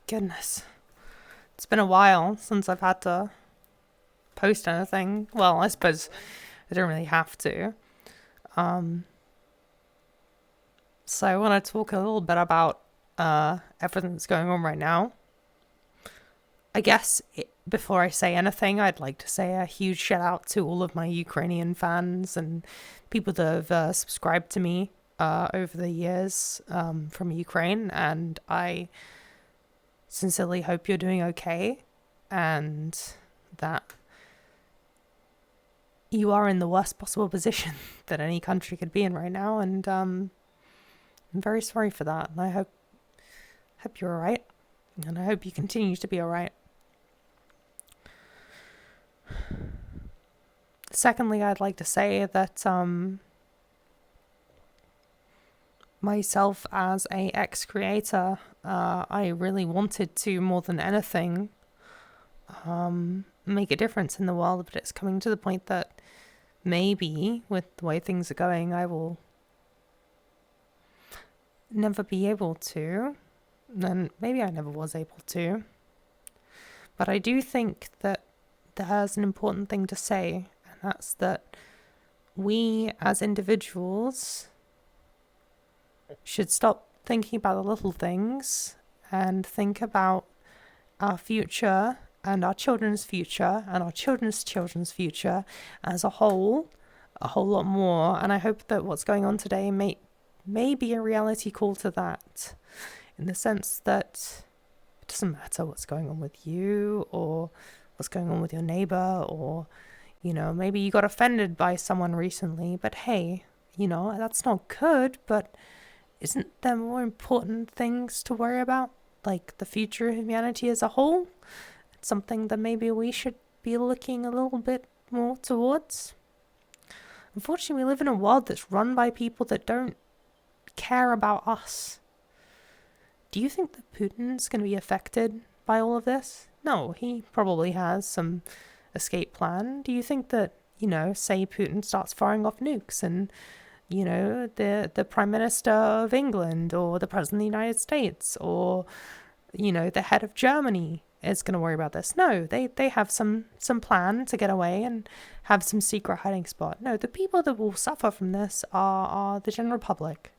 goodness. It's been a while since I've had to post anything. Well, I suppose I don't really have to. So I want to talk a little bit about everything that's going on right now. I guess before I say anything, I'd like to say a huge shout out to all of my Ukrainian fans and people that have subscribed to me over the years from Ukraine. And I sincerely hope you're doing okay and that you are in the worst possible position that any country could be in right now. And I'm very sorry for that. And I hope you're all right. And I hope you continue to be all right. Secondly, I'd like to say that myself as a ex-creator, I really wanted to, more than anything, make a difference in the world, but it's coming to the point that maybe, with the way things are going, I will never be able to. And maybe I never was able to. But I do think that there's an important thing to say, and that's that we as individuals should stop thinking about the little things and think about our future and our children's future and our children's children's future as a whole lot more. And I hope that what's going on today may be a reality call to that, in the sense that it doesn't matter what's going on with you or what's going on with your neighbor, or, maybe you got offended by someone recently, but hey, that's not good, but isn't there more important things to worry about, like the future of humanity as a whole? It's something that maybe we should be looking a little bit more towards. Unfortunately, we live in a world that's run by people that don't care about us. Do you think that Putin's going to be affected by all of this? No, he probably has some escape plan. Do you think that, say Putin starts firing off nukes and, the Prime Minister of England or the President of the United States or, the head of Germany is going to worry about this? No, they have some plan to get away and have some secret hiding spot. No, the people that will suffer from this are the general public.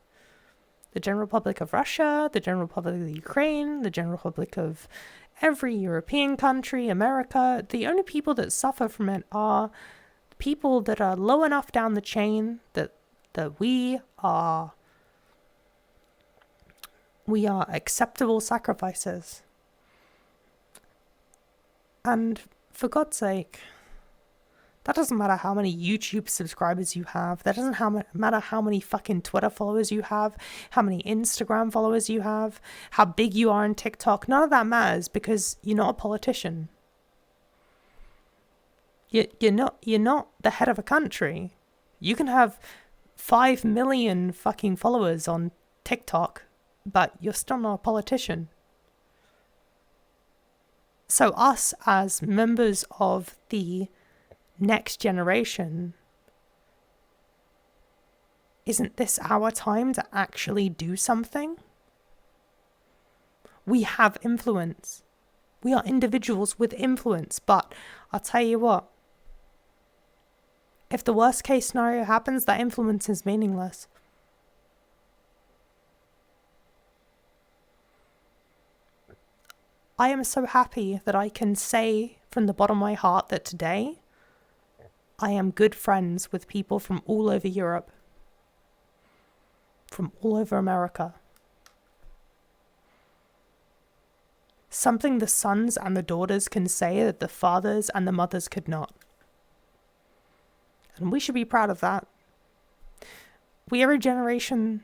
The general public of Russia, the general public of the Ukraine, the general public of every European country, America. The only people that suffer from it are people that are low enough down the chain that we are acceptable sacrifices. And for God's sake, that doesn't matter how many YouTube subscribers you have. That doesn't matter how many fucking Twitter followers you have, how many Instagram followers you have, how big you are on TikTok. None of that matters, because you're not a politician. You're not the head of a country. You can have 5 million fucking followers on TikTok, but you're still not a politician. So us as members of the next generation, isn't this our time to actually do something? We have influence. We are individuals with influence, but I'll tell you what, if the worst case scenario happens, that influence is meaningless. I am so happy that I can say from the bottom of my heart that today I am good friends with people from all over Europe, from all over America. Something the sons and the daughters can say that the fathers and the mothers could not. And we should be proud of that. We are a generation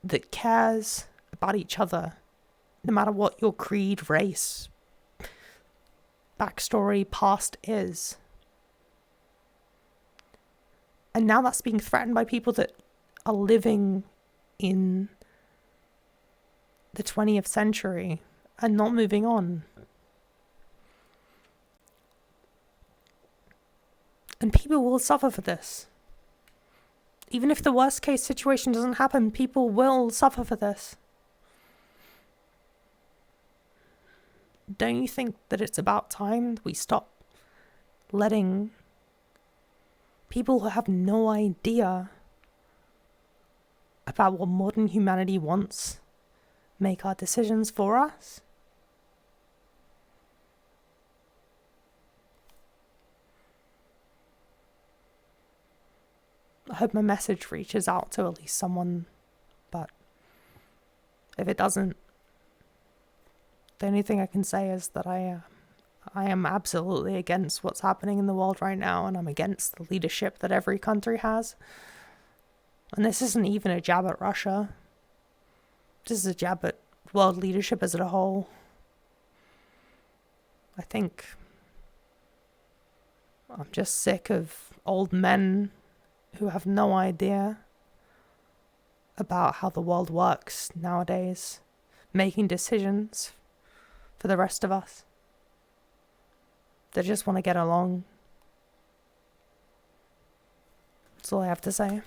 that cares about each other, no matter what your creed, race, backstory, past is. And now that's being threatened by people that are living in the 20th century and not moving on. And people will suffer for this. Even if the worst case situation doesn't happen, people will suffer for this. don't you think that it's about time we stop letting people who have no idea about what modern humanity wants make our decisions for us? I hope my message reaches out to at least someone, but if it doesn't, the only thing I can say is that I am absolutely against what's happening in the world right now, and I'm against the leadership that every country has. And this isn't even a jab at Russia. This is a jab at world leadership as a whole. I think I'm just sick of old men who have no idea about how the world works nowadays, making decisions for the rest of us. They just want to get along. That's all I have to say.